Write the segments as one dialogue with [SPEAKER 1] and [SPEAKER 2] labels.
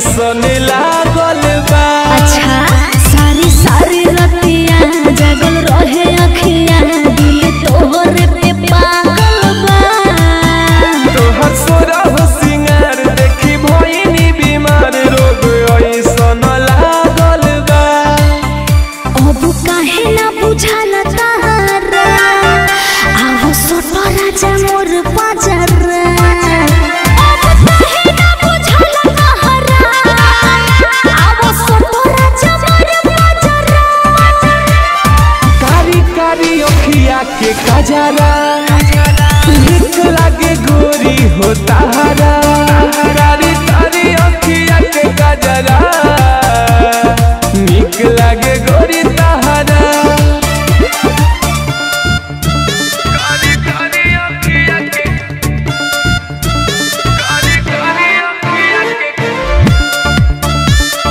[SPEAKER 1] ऐसन लागल बा।
[SPEAKER 2] अच्छा सारी सारी रतिया जगल रहे अखिया दिल तोहरे पे पागल बा।
[SPEAKER 1] तोहर सोरा हो सिंगार देखी भइनी बीमार रोग ऐसन लागल बा।
[SPEAKER 2] अब काहे ना बुझाला तारा आओ सोटो राजा मोर पाजरा।
[SPEAKER 1] के कजरा नीक लागे गोरी हो तारा तारी तारी अखिया के कजरा नीक लागे गोरी तारा। कारी कारी अखिया के कारी कारी अखिया के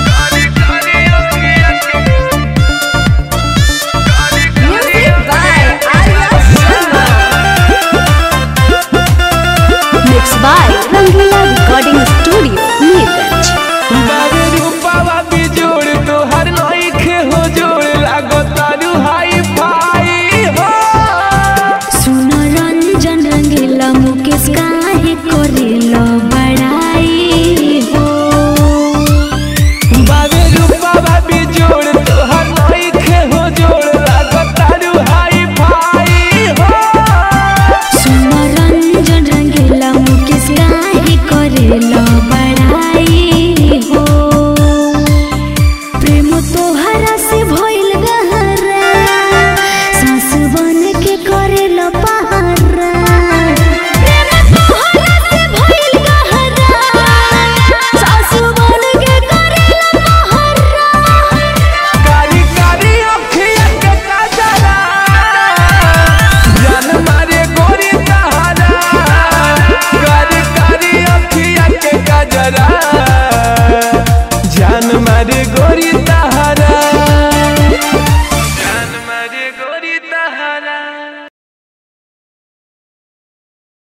[SPEAKER 1] कारी कारी अखिया के
[SPEAKER 2] by Rangeela recording studio Neelganj.
[SPEAKER 1] बारे रूपावा बिजोड़ तोहर नइखे हो जोड़ लागो तारू हाई फाई हो।
[SPEAKER 2] सुनो रंजन रंगीला मुकेश काहे करेलो